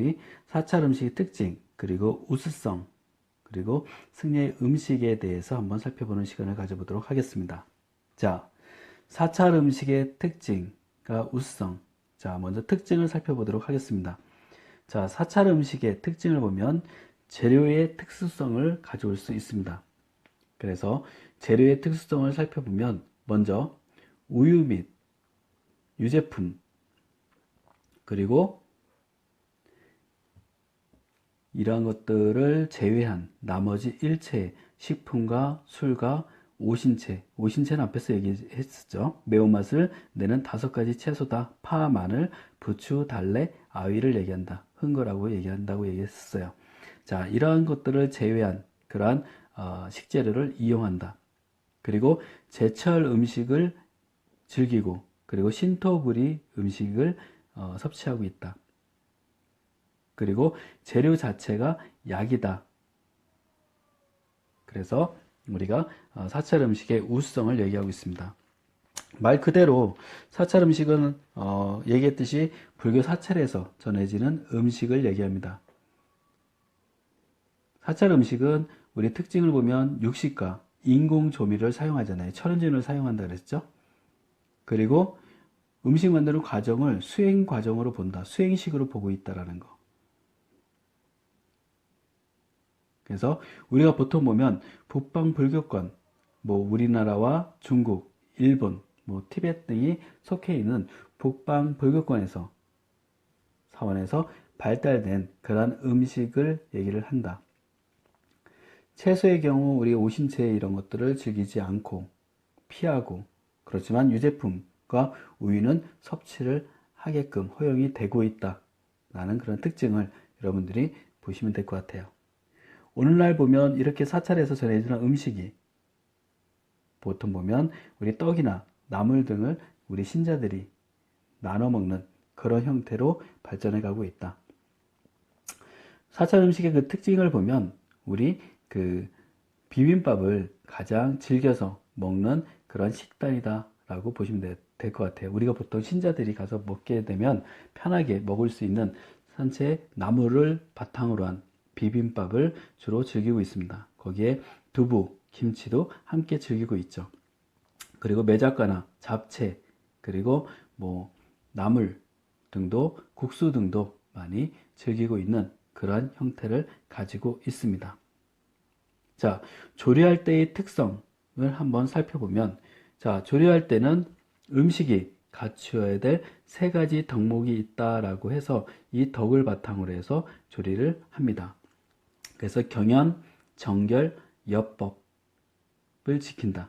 우리 사찰 음식의 특징, 그리고 우수성, 그리고 승려의 음식에 대해서 한번 살펴보는 시간을 가져보도록 하겠습니다. 자, 사찰 음식의 특징과 우수성. 자, 먼저 특징을 살펴보도록 하겠습니다. 자, 사찰 음식의 특징을 보면 재료의 특수성을 가져올 수 있습니다. 그래서 재료의 특수성을 살펴보면 먼저 우유 및 유제품, 그리고 이러한 것들을 제외한 나머지 일체 식품과 술과 오신채는 앞에서 얘기했었죠. 매운맛을 내는 5가지 채소다. 파, 마늘, 부추, 달래, 아위를 얘기한다. 흥거라고 얘기한다고 얘기했었어요. 자, 이러한 것들을 제외한 그러한 식재료를 이용한다. 그리고 제철 음식을 즐기고, 그리고 신토부리 음식을 섭취하고 있다. 그리고 재료 자체가 약이다. 그래서 우리가 사찰 음식의 우수성을 얘기하고 있습니다. 말 그대로 사찰 음식은 얘기했듯이 불교 사찰에서 전해지는 음식을 얘기합니다. 사찰 음식은 우리 특징을 보면 육식과 인공 조미료를 사용하잖아요. 천연진을 사용한다 그랬죠. 그리고 음식 만드는 과정을 수행 과정으로 본다. 수행식으로 보고 있다라는 거. 그래서 우리가 보통 보면 북방 불교권, 우리나라와 중국, 일본, 티베트 등이 속해 있는 북방 불교권에서 사원에서 발달된 그러한 음식을 얘기를 한다. 채소의 경우 우리 오신채 이런 것들을 즐기지 않고 피하고, 그렇지만 유제품과 우유는 섭취를 하게끔 허용이 되고 있다라는 그런 특징을 여러분들이 보시면 될 것 같아요. 오늘날 보면 이렇게 사찰에서 전해지는 음식이 보통 보면 우리 떡이나 나물 등을 우리 신자들이 나눠 먹는 그런 형태로 발전해 가고 있다. 사찰 음식의 그 특징을 보면 우리 그 비빔밥을 가장 즐겨서 먹는 그런 식단이다 라고 보시면 될 것 같아요. 우리가 보통 신자들이 가서 먹게 되면 편하게 먹을 수 있는 산채 나물을 바탕으로 한 비빔밥을 주로 즐기고 있습니다. 거기에 두부, 김치도 함께 즐기고 있죠. 그리고 매작과나 잡채, 그리고 나물 등도, 국수 등도 많이 즐기고 있는 그러한 형태를 가지고 있습니다. 자, 조리할 때의 특성을 한번 살펴보면, 자, 조리할 때는 음식이 갖추어야 될 3가지 덕목이 있다라고 해서 이 덕을 바탕으로 해서 조리를 합니다. 그래서 경연, 정결, 여법을 지킨다.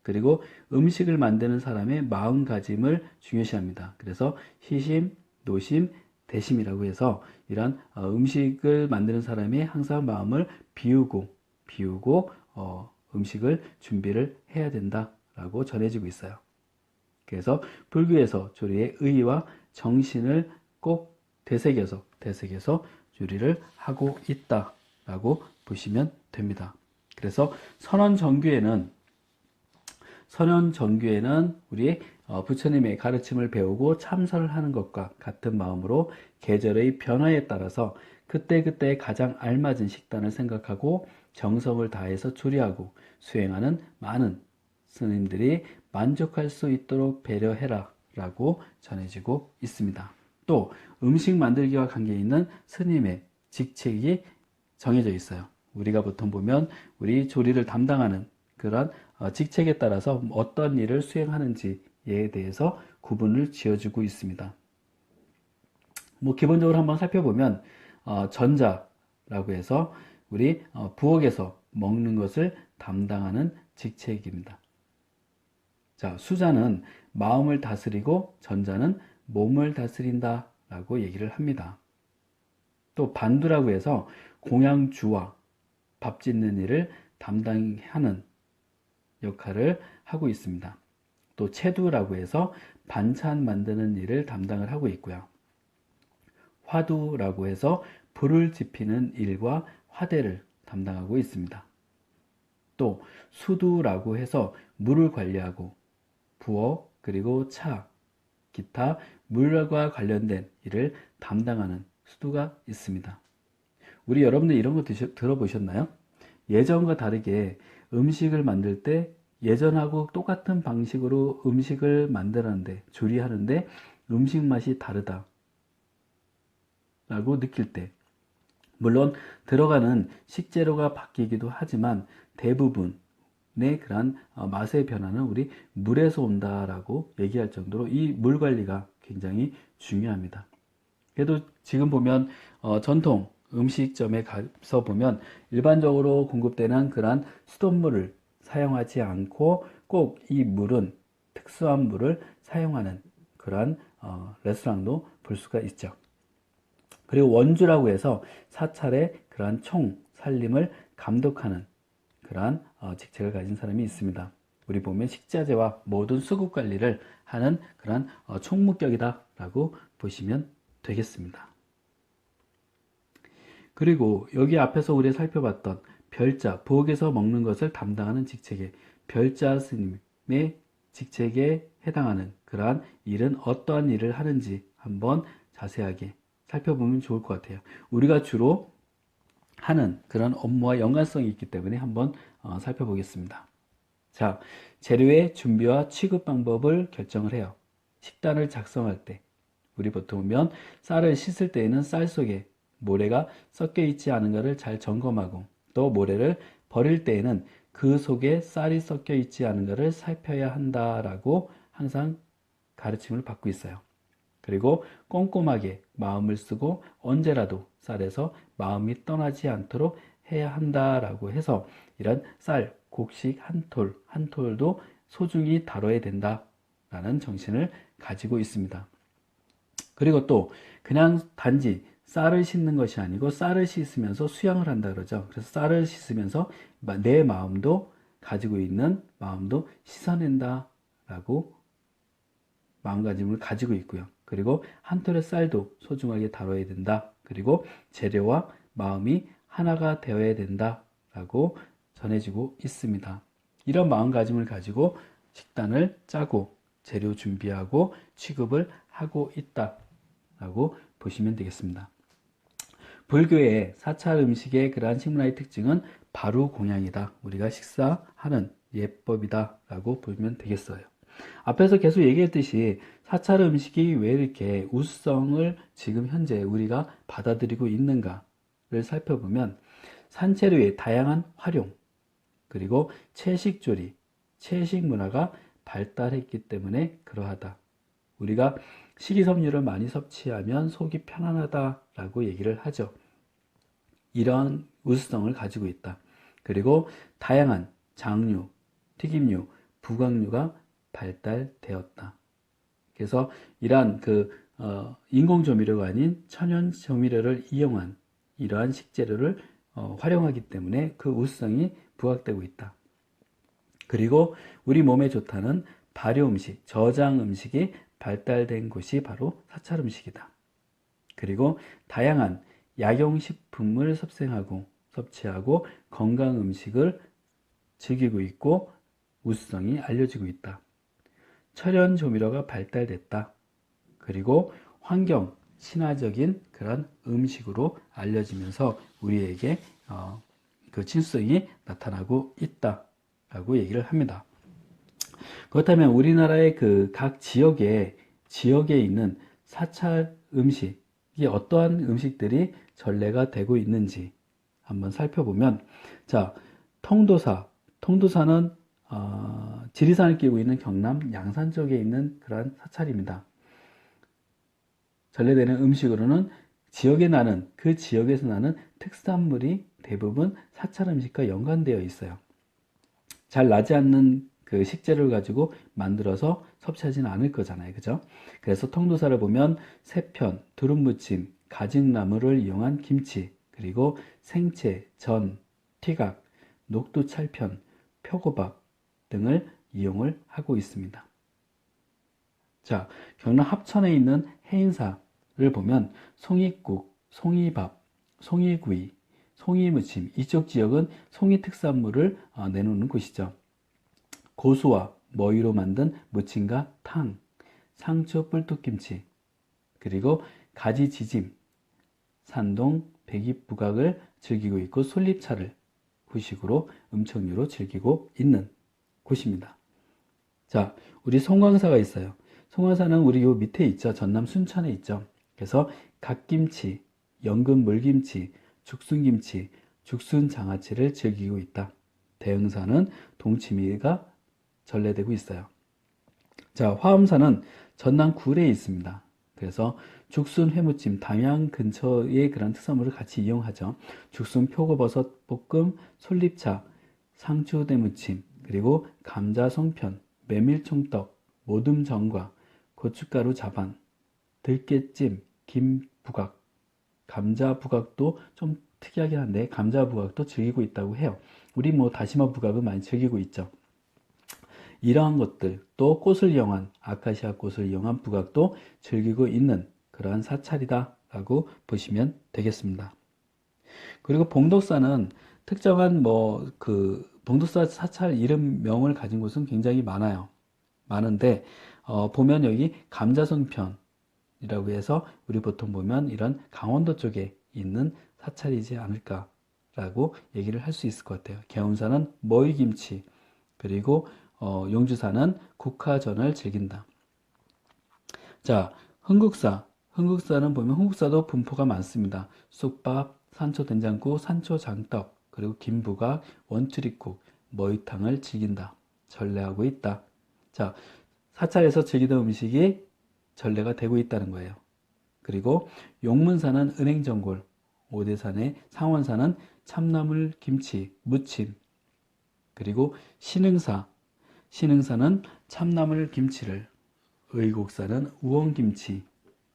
그리고 음식을 만드는 사람의 마음가짐을 중요시합니다. 그래서 희심, 노심, 대심이라고 해서 이런 음식을 만드는 사람이 항상 마음을 비우고 음식을 준비를 해야 된다라고 전해지고 있어요. 그래서 불교에서 조리의 의의와 정신을 꼭 되새겨서 조리를 하고 있다라고 보시면 됩니다. 그래서 선언정규에는 우리 부처님의 가르침을 배우고 참선을 하는 것과 같은 마음으로 계절의 변화에 따라서 그때그때 가장 알맞은 식단을 생각하고 정성을 다해서 조리하고 수행하는 많은 스님들이 만족할 수 있도록 배려해라 라고 전해지고 있습니다. 또 음식 만들기와 관계있는 스님의 직책이 정해져 있어요. 우리가 보통 보면 우리 조리를 담당하는 그런 직책에 따라서 어떤 일을 수행하는지에 대해서 구분을 지어주고 있습니다. 기본적으로 한번 살펴보면 전자라고 해서 우리 부엌에서 먹는 것을 담당하는 직책입니다. 자, 수자는 마음을 다스리고 전자는 몸을 다스린다 라고 얘기를 합니다. 또 반두라고 해서 공양주와 밥 짓는 일을 담당하는 역할을 하고 있습니다. 또 채두라고 해서 반찬 만드는 일을 담당을 하고 있고요. 화두라고 해서 불을 지피는 일과 화대를 담당하고 있습니다. 또 수두라고 해서 물을 관리하고 부엌, 그리고 차, 기타 물과 관련된 일을 담당하는 수가 있습니다. 우리 여러분들 이런 거 들어보셨나요? 예전과 다르게 음식을 만들 때 예전하고 똑같은 방식으로 음식을 만들었는데, 조리하는데 음식 맛이 다르다 라고 느낄 때, 물론 들어가는 식재료가 바뀌기도 하지만 대부분의 그런 맛의 변화는 우리 물에서 온다라고 얘기할 정도로 이 물 관리가 굉장히 중요합니다. 그래도 지금 보면 전통 음식점에 가서 보면 일반적으로 공급되는 그러한 수돗물을 사용하지 않고 꼭 이 물은 특수한 물을 사용하는 그러한 레스토랑도 볼 수가 있죠. 그리고 원주라고 해서 사찰의 그러한 총 살림을 감독하는 그러한 직책을 가진 사람이 있습니다. 우리 보면 식자재와 모든 수급 관리를 하는 그러한 총무격이다라고 보시면 되겠습니다. 그리고 여기 앞에서 우리 살펴봤던 별자, 부엌에서 먹는 것을 담당하는 직책에 별자 스님의 직책에 해당하는 그러한 일은 어떠한 일을 하는지 한번 자세하게 살펴보면 좋을 것 같아요. 우리가 주로 하는 그런 업무와 연관성이 있기 때문에 한번 살펴보겠습니다. 자, 재료의 준비와 취급 방법을 결정을 해요. 식단을 작성할 때 우리 보통 보면 쌀을 씻을 때에는 쌀 속에 모래가 섞여 있지 않은가를 잘 점검하고, 또 모래를 버릴 때에는 그 속에 쌀이 섞여 있지 않은가를 살펴야 한다라고 항상 가르침을 받고 있어요. 그리고 꼼꼼하게 마음을 쓰고 언제라도 쌀에서 마음이 떠나지 않도록 해야 한다라고 해서 이런 쌀, 곡식 한 톨, 한 톨도 소중히 다뤄야 된다라는 정신을 가지고 있습니다. 그리고 또 그냥 단지 쌀을 씻는 것이 아니고 쌀을 씻으면서 수양을 한다 그러죠. 그래서 쌀을 씻으면서 내 마음도, 가지고 있는 마음도 씻어낸다라고 마음가짐을 가지고 있고요. 그리고 한 톨의 쌀도 소중하게 다뤄야 된다. 그리고 재료와 마음이 하나가 되어야 된다라고 전해지고 있습니다. 이런 마음가짐을 가지고 식단을 짜고 재료 준비하고 취급을 하고 있다라고 보시면 되겠습니다. 불교의 사찰 음식의 그러한 식문화의 특징은 바로 공양이다. 우리가 식사하는 예법이다 라고 보면 되겠어요. 앞에서 계속 얘기했듯이 사찰 음식이 왜 이렇게 우수성을 지금 현재 우리가 받아들이고 있는가를 살펴보면 산채류의 다양한 활용, 그리고 채식조리, 채식 문화가 발달했기 때문에 그러하다. 우리가 식이섬유를 많이 섭취하면 속이 편안하다라고 얘기를 하죠. 이런 우수성을 가지고 있다. 그리고 다양한 장류, 튀김류, 부각류가 발달되었다. 그래서 이러한 인공 조미료가 아닌 천연 조미료를 이용한 이러한 식재료를 활용하기 때문에 그 우수성이 부각되고 있다. 그리고 우리 몸에 좋다는 발효 음식, 저장 음식이 발달된 곳이 바로 사찰 음식이다. 그리고 다양한 약용식품을 섭취하고 건강 음식을 즐기고 있고 우수성이 알려지고 있다. 천연 조미료가 발달됐다. 그리고 환경 친화적인 그런 음식으로 알려지면서 우리에게 그 친수성이 나타나고 있다라고 얘기를 합니다. 그렇다면 우리나라의 그 각 지역에 있는 사찰 음식이 어떠한 음식들이 전래가 되고 있는지 한번 살펴보면, 자, 통도사는 지리산을 끼고 있는 경남 양산 쪽에 있는 그러한 사찰입니다. 전래되는 음식으로는 그 지역에서 나는 특산물이 대부분 사찰 음식과 연관되어 있어요. 잘 나지 않는 그 식재료를 가지고 만들어서 섭취하지는 않을 거잖아요. 그죠? 그래서 통도사를 보면 새편, 두릅무침, 가직나물을 이용한 김치, 그리고 생채, 전, 튀각, 녹두찰편, 표고밥 등을 이용을 하고 있습니다. 자, 경남 합천에 있는 해인사를 보면 송이국, 송이밥, 송이구이, 송이무침, 이쪽 지역은 송이 특산물을 내놓는 곳이죠. 고수와 머위로 만든 무침과 탕, 상추 뿔뚝김치, 그리고 가지지짐, 산동, 백입부각을 즐기고 있고 솔잎차를 후식으로 음청류로 즐기고 있는 곳입니다. 자, 우리 송광사가 있어요. 송광사는 우리 요 밑에 있죠. 전남 순천에 있죠. 그래서 갓김치, 연근 물김치, 죽순김치, 죽순장아찌를 즐기고 있다. 대흥사는 동치미가 전래되고 있어요. 자, 화엄사는 전남 구례에 있습니다. 그래서 죽순 회무침, 담양 근처의 그런 특산물을 같이 이용하죠. 죽순 표고버섯 볶음, 솔잎차, 상추대무침, 그리고 감자 송편, 메밀총떡, 모듬전과, 고춧가루 자반, 들깨찜, 김부각, 감자부각도 좀 특이하긴 한데 감자부각도 즐기고 있다고 해요. 우리 뭐 다시마 부각은 많이 즐기고 있죠. 이러한 것들, 또 꽃을 이용한, 아카시아 꽃을 이용한 부각도 즐기고 있는 그러한 사찰이다 라고 보시면 되겠습니다. 그리고 봉독사는 특정한 봉독사 사찰 이름명을 가진 곳은 굉장히 많은데 보면 여기 감자송편이라고 해서 우리 보통 보면 이런 강원도 쪽에 있는 사찰이지 않을까라고 얘기를 할 수 있을 것 같아요. 개운사는 머위김치, 그리고 용주사는 국화전을 즐긴다. 자, 흥국사는 보면 흥국사도 분포가 많습니다. 쑥밥, 산초된장국, 산초장떡, 그리고 김부각, 원추리국, 머위탕을 즐긴다. 전래하고 있다. 자, 사찰에서 즐기던 음식이 전래가 되고 있다는 거예요. 그리고 용문사는 은행전골, 오대산의 상원사는 참나물 김치, 무침, 그리고 신흥사는 참나물 김치를, 의곡사는 우엉김치,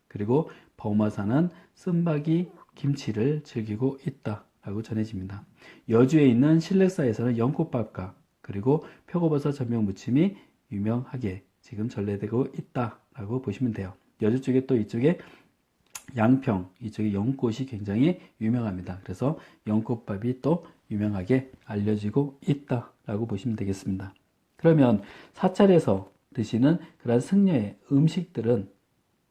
그리고 범화사는 쓴바기 김치를 즐기고 있다라고 전해집니다. 여주에 있는 신렉사에서는 연꽃밥과 그리고 표고버섯 전병 무침이 유명하게 지금 전래되고 있다라고 보시면 돼요. 여주 쪽에 또 이쪽에 양평, 이쪽에 연꽃이 굉장히 유명합니다. 그래서 연꽃밥이 또 유명하게 알려지고 있다라고 보시면 되겠습니다. 그러면 사찰에서 드시는 그런 승려의 음식들은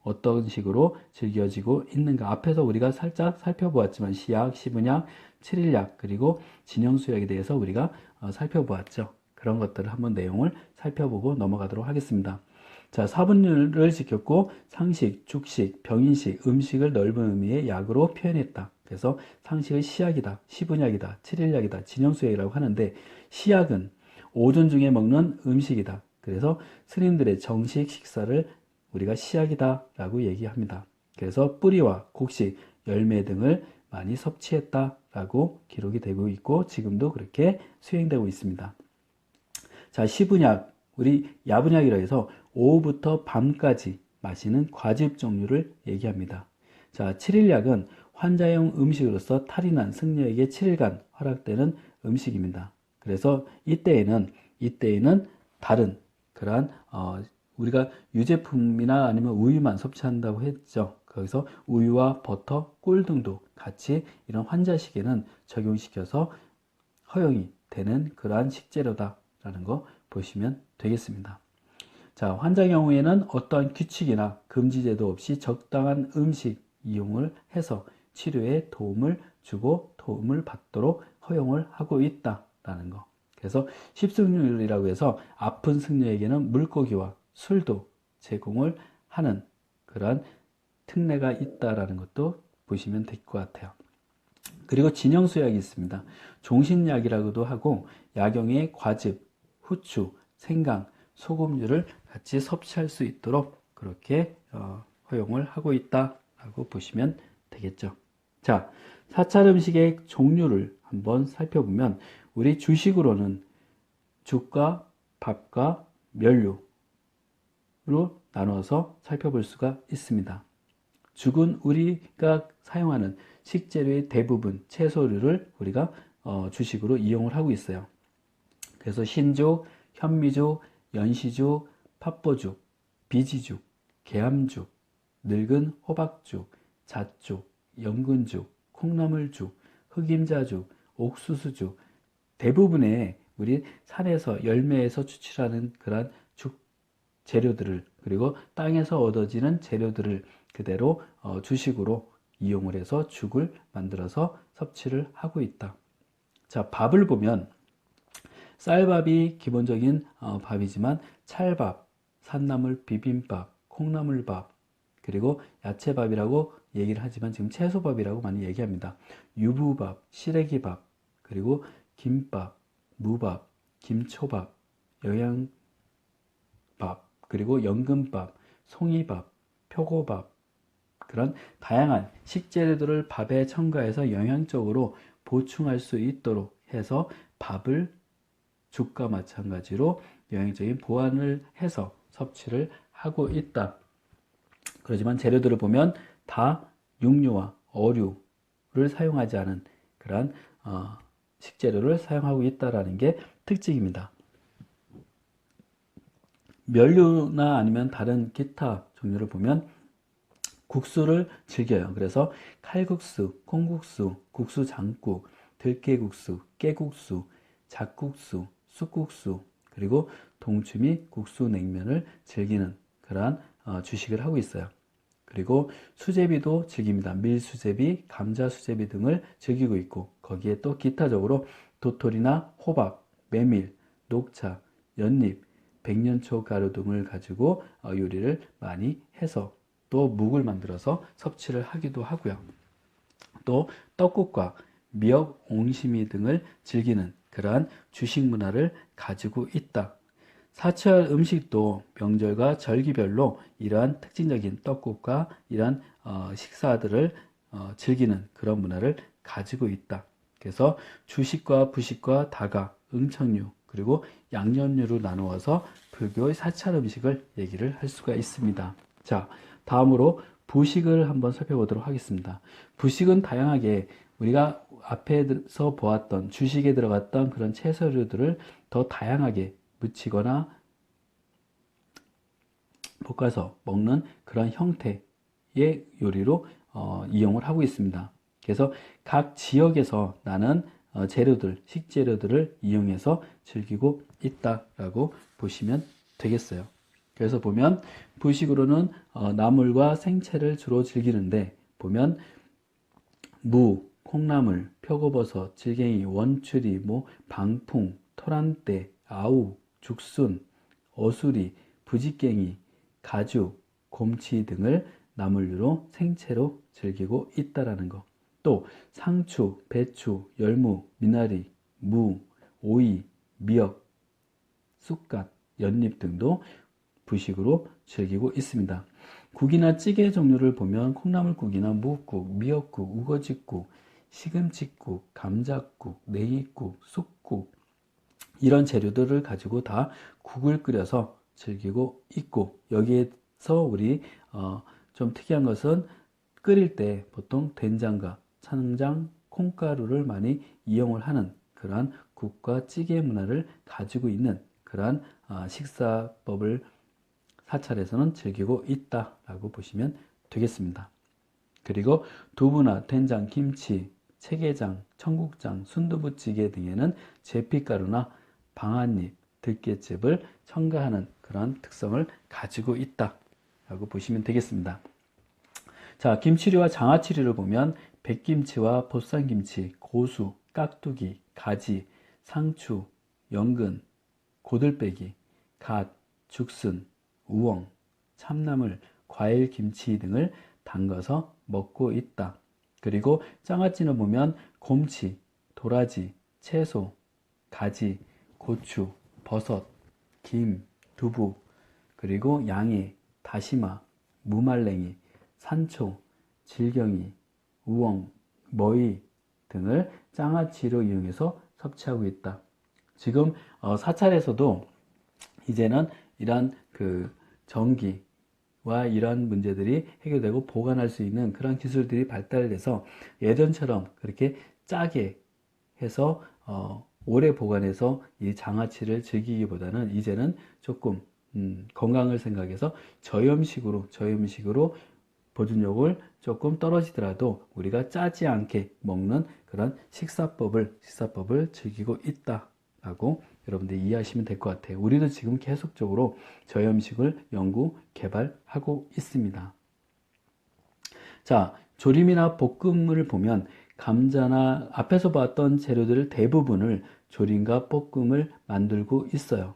어떤 식으로 즐겨지고 있는가? 앞에서 우리가 살짝 살펴보았지만 시약, 시분약, 칠일약, 그리고 진영수약에 대해서 우리가 살펴보았죠. 그런 것들을 한번 내용을 살펴보고 넘어가도록 하겠습니다. 자, 사분류를 지켰고 상식, 죽식, 병인식, 음식을 넓은 의미의 약으로 표현했다. 그래서 상식은 시약이다, 시분약이다, 칠일약이다, 진영수약이라고 하는데 시약은 오전 중에 먹는 음식이다. 그래서 스님들의 정식 식사를 우리가 시약이다 라고 얘기합니다. 그래서 뿌리와 곡식, 열매 등을 많이 섭취했다 라고 기록이 되고 있고 지금도 그렇게 수행되고 있습니다. 자, 시분약, 우리 야분약이라 해서 오후부터 밤까지 마시는 과즙 종류를 얘기합니다. 자, 칠일약은 환자용 음식으로서 탈이 난 승려에게 7일간 허락되는 음식입니다. 그래서 이때에는 다른 그러한 우리가 유제품이나 아니면 우유만 섭취한다고 했죠. 거기서 우유와 버터, 꿀 등도 같이 이런 환자식에는 적용시켜서 허용이 되는 그러한 식재료다라는 거 보시면 되겠습니다. 자, 환자 경우에는 어떠한 규칙이나 금지제도 없이 적당한 음식 이용을 해서 치료에 도움을 주고 도움을 받도록 허용을 하고 있다라는 거. 그래서 십승률이라고 해서 아픈 승려에게는 물고기와 술도 제공을 하는 그러한 특례가 있다라는 것도 보시면 될 것 같아요. 그리고 진영수약이 있습니다. 종신약이라고도 하고 약용에 과즙, 후추, 생강, 소금류를 같이 섭취할 수 있도록 그렇게 허용을 하고 있다라고 보시면 되겠죠. 자, 사찰 음식의 종류를 한번 살펴보면 우리 주식으로는 죽과 밥과 면류로 나눠서 살펴볼 수가 있습니다. 죽은 우리가 사용하는 식재료의 대부분 채소류를 우리가 주식으로 이용을 하고 있어요. 그래서 신죽, 현미죽, 연시죽, 팥보죽, 비지죽, 개암죽, 늙은 호박죽, 잣죽, 연근죽, 콩나물죽, 흑임자죽, 옥수수죽, 대부분의 우리 산에서 열매에서 추출하는 그러한 죽 재료들을 그리고 땅에서 얻어지는 재료들을 그대로 주식으로 이용을 해서 죽을 만들어서 섭취를 하고 있다. 자, 밥을 보면 쌀밥이 기본적인 밥이지만 찰밥, 산나물 비빔밥, 콩나물밥, 그리고 야채밥이라고 얘기를 하지만 지금 채소밥이라고 많이 얘기합니다. 유부밥, 시래기밥, 그리고 김밥, 무밥, 김초밥, 영양밥, 그리고 연금밥, 송이밥, 표고밥, 그런 다양한 식재료들을 밥에 첨가해서 영양적으로 보충할 수 있도록 해서 밥을 죽과 마찬가지로 영양적인 보완을 해서 섭취를 하고 있다. 그렇지만 재료들을 보면 다 육류와 어류를 사용하지 않은 그러한 식재료를 사용하고 있다는 게 특징입니다. 면류나 아니면 다른 기타 종류를 보면 국수를 즐겨요. 그래서 칼국수, 콩국수, 국수장국, 들깨국수, 깨국수, 잡국수, 쑥국수, 그리고 동치미, 국수, 냉면을 즐기는 그러한 주식을 하고 있어요. 그리고 수제비도 즐깁니다. 밀수제비, 감자수제비 등을 즐기고 있고, 거기에 또 기타적으로 도토리나 호박, 메밀, 녹차, 연잎, 백년초 가루 등을 가지고 요리를 많이 해서 또 묵을 만들어서 섭취를 하기도 하고요. 또 떡국과 미역, 옹심이 등을 즐기는 그러한 주식 문화를 가지고 있다. 사철 음식도 명절과 절기별로 이러한 특징적인 떡국과 이러한 식사들을 즐기는 그런 문화를 가지고 있다. 그래서 주식과 부식과 다가, 응청류, 그리고 양념류로 나누어서 불교의 사찰 음식을 얘기를 할 수가 있습니다. 자, 다음으로 부식을 한번 살펴보도록 하겠습니다. 부식은 다양하게 우리가 앞에서 보았던 주식에 들어갔던 그런 채소류들을 더 다양하게 무치거나 볶아서 먹는 그런 형태의 요리로 이용을 하고 있습니다. 그래서 각 지역에서 나는 재료들, 식재료들을 이용해서 즐기고 있다라고 보시면 되겠어요. 그래서 보면 부식으로는 나물과 생채를 주로 즐기는데 보면 무, 콩나물, 표고버섯, 질갱이, 원추리, 방풍, 토란대, 아우, 죽순, 어수리, 부지깽이, 가죽, 곰치 등을 나물류로 생채로 즐기고 있다라는 거. 또 상추, 배추, 열무, 미나리, 무, 오이, 미역, 쑥갓, 연잎 등도 부식으로 즐기고 있습니다. 국이나 찌개 종류를 보면 콩나물국이나 무국, 미역국, 우거지국, 시금치국, 감자국, 냉이국, 쑥국 이런 재료들을 가지고 다 국을 끓여서 즐기고 있고 여기에서 우리 좀 특이한 것은 끓일 때 보통 된장과 찬장, 콩가루를 많이 이용을 하는 그러한 국과 찌개 문화를 가지고 있는 그러한 식사법을 사찰에서는 즐기고 있다라고 보시면 되겠습니다. 그리고 두부나 된장, 김치, 채게장, 청국장, 순두부찌개 등에는 제피가루나 방아잎, 들깨즙을 첨가하는 그런 특성을 가지고 있다라고 보시면 되겠습니다. 자, 김치류와 장아찌류를 보면 백김치와 보쌈김치, 고수, 깍두기, 가지, 상추, 연근, 고들빼기, 갓, 죽순, 우엉, 참나물, 과일김치 등을 담가서 먹고 있다. 그리고 장아찌는 보면 곰치, 도라지, 채소, 가지, 고추, 버섯, 김, 두부, 그리고 양해, 다시마, 무말랭이, 산초, 질경이, 우엉, 머위 등을 장아찌로 이용해서 섭취하고 있다. 지금 사찰에서도 이제는 이러한 전기와 이러한 문제들이 해결되고 보관할 수 있는 그런 기술들이 발달돼서 예전처럼 그렇게 짜게 해서 오래 보관해서 이 장아찌를 즐기기보다는 이제는 조금 건강을 생각해서 저염식으로 보존력을 조금 떨어지더라도 우리가 짜지 않게 먹는 그런 식사법을 즐기고 있다라고 여러분들이 이해하시면 될 것 같아요. 우리도 지금 계속적으로 저염식을 연구, 개발하고 있습니다. 자, 조림이나 볶음을 보면 감자나 앞에서 봤던 재료들 대부분을 조림과 볶음을 만들고 있어요.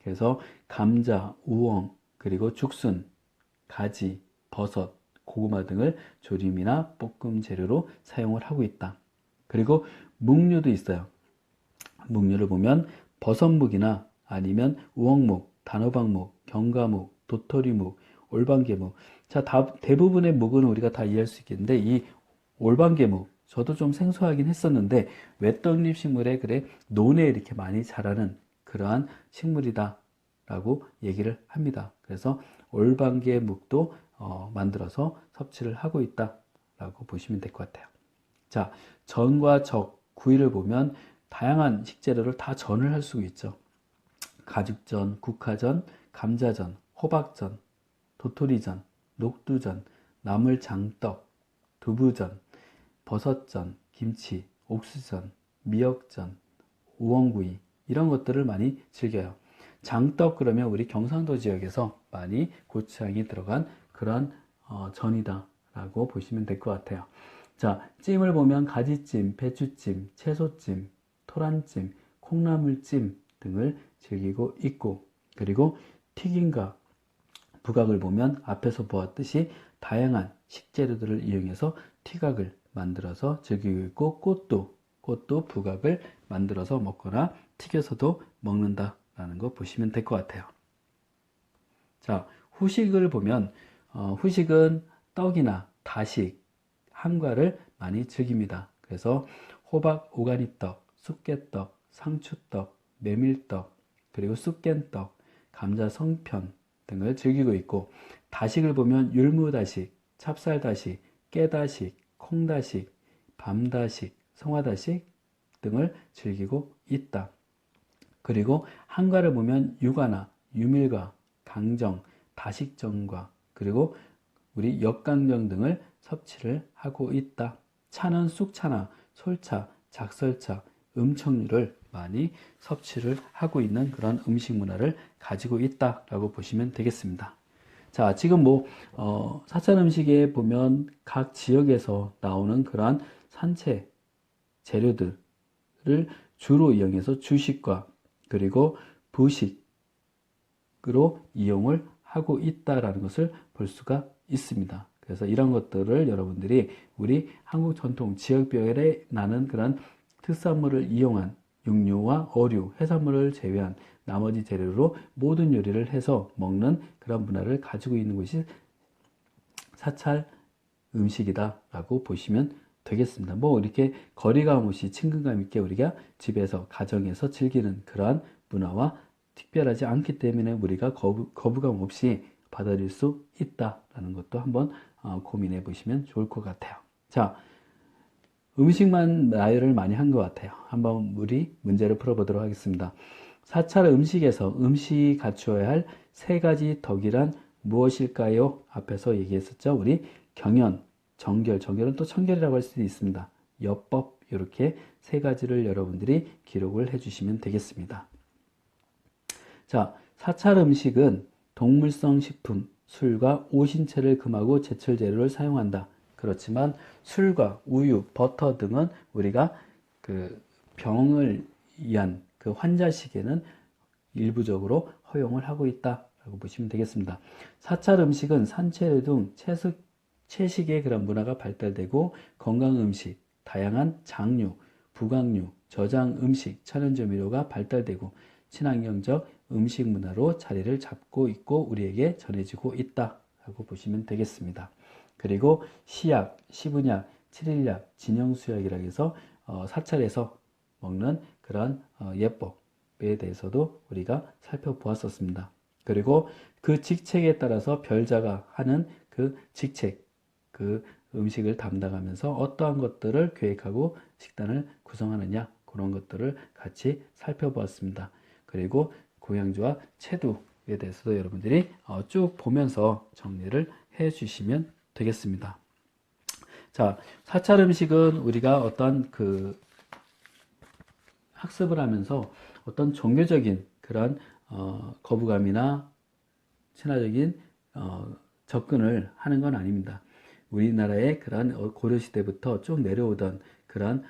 그래서 감자, 우엉, 그리고 죽순, 가지, 버섯, 고구마 등을 조림이나 볶음 재료로 사용을 하고 있다. 그리고 묵류도 있어요. 묵류를 보면 버섯묵이나 아니면 우엉묵, 단호박묵, 경과묵, 도토리묵, 올방개묵. 자, 대부분의 묵은 우리가 다 이해할 수 있겠는데 이 올방개묵 저도 좀 생소하긴 했었는데 외떡잎 식물에 그래 논에 이렇게 많이 자라는 그러한 식물이다 라고 얘기를 합니다. 그래서 올방개묵도 만들어서 섭취를 하고 있다 라고 보시면 될 것 같아요. 자, 전과 적, 구이를 보면 다양한 식재료를 다 전을 할 수 있죠. 가죽전, 국화전, 감자전, 호박전, 도토리전, 녹두전, 나물장떡, 두부전, 버섯전, 김치, 옥수전, 미역전, 우엉구이 이런 것들을 많이 즐겨요. 장떡 그러면 우리 경상도 지역에서 많이 고추장이 들어간 그런 전이다 라고 보시면 될 것 같아요. 자, 찜을 보면 가지찜, 배추찜, 채소찜, 토란찜, 콩나물찜 등을 즐기고 있고, 그리고 튀김과 부각을 보면 앞에서 보았듯이 다양한 식재료들을 이용해서 튀각을 만들어서 즐기고 있고, 꽃도 부각을 만들어서 먹거나 튀겨서도 먹는다라는 거 보시면 될 것 같아요. 자, 후식을 보면 후식은 떡이나 다식, 한과를 많이 즐깁니다. 그래서 호박 오가니떡, 쑥개떡, 상추떡, 메밀떡, 그리고 쑥깬떡, 감자 성편 등을 즐기고 있고, 다식을 보면 율무다식, 찹쌀다식, 깨다식, 콩다식, 밤다식, 성화다식 등을 즐기고 있다. 그리고 한과를 보면 유과나 유밀과, 강정, 다식전과, 그리고 우리 역강정 등을 섭취를 하고 있다. 차는 쑥차나 솔차, 작설차, 음청류를 많이 섭취를 하고 있는 그런 음식 문화를 가지고 있다라고 보시면 되겠습니다. 자, 지금 사찰 음식에 보면 각 지역에서 나오는 그러한 산채 재료들을 주로 이용해서 주식과 그리고 부식으로 이용을 하고 있다라는 것을 볼 수가 있습니다. 그래서 이런 것들을 여러분들이 우리 한국 전통 지역별에 나는 그런 특산물을 이용한 육류와 어류, 해산물을 제외한 나머지 재료로 모든 요리를 해서 먹는 그런 문화를 가지고 있는 것이 사찰 음식이다 라고 보시면 되겠습니다. 이렇게 거리감 없이 친근감 있게 우리가 집에서 가정에서 즐기는 그러한 문화와 특별하지 않기 때문에 우리가 거부감 없이 받아들일 수 있다라는 것도 한번 고민해 보시면 좋을 것 같아요. 자, 음식만 나열을 많이 한 것 같아요. 한번 우리 문제를 풀어보도록 하겠습니다. 사찰 음식에서 음식이 갖추어야 할 세 가지 덕이란 무엇일까요? 앞에서 얘기했었죠. 우리 경연, 정결은 또 청결이라고 할 수도 있습니다. 여법, 이렇게 세 가지를 여러분들이 기록을 해주시면 되겠습니다. 자, 사찰 음식은 동물성 식품, 술과 오신채를 금하고 제철 재료를 사용한다. 그렇지만 술과 우유, 버터 등은 우리가 그 병을 위한 그 환자식에는 일부적으로 허용을 하고 있다라고 보시면 되겠습니다. 사찰 음식은 산채류 등 채식의 그런 문화가 발달되고 건강 음식, 다양한 장류, 부각류, 저장 음식, 천연조미료가 발달되고 친환경적 음식 문화로 자리를 잡고 있고 우리에게 전해지고 있다라고 보시면 되겠습니다. 그리고 시약, 시분약, 7일약, 진형수약이라고 해서 사찰에서 먹는 그런 예법에 대해서도 우리가 살펴보았었습니다. 그리고 그 직책에 따라서 별자가 하는 그 직책, 그 음식을 담당하면서 어떠한 것들을 계획하고 식단을 구성하느냐 그런 것들을 같이 살펴보았습니다. 그리고 고향주와 채두에 대해서도 여러분들이 쭉 보면서 정리를 해 주시면 되겠습니다. 자, 사찰 음식은 우리가 어떤 그 학습을 하면서 어떤 종교적인 그런 거부감이나 친화적인 접근을 하는 건 아닙니다. 우리나라의 그런 고려시대부터 쭉 내려오던 그런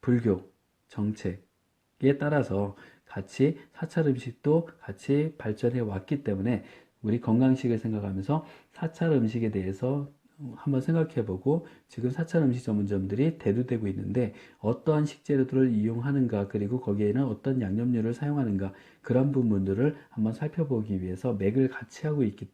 불교 정책에 따라서 같이 사찰 음식도 같이 발전해 왔기 때문에 우리 건강식을 생각하면서 사찰 음식에 대해서 한번 생각해 보고 지금 사찰 음식 전문점들이 대두되고 있는데 어떠한 식재료들을 이용하는가 그리고 거기에는 어떤 양념류를 사용하는가 그런 부분들을 한번 살펴보기 위해서 맥을 같이 하고 있기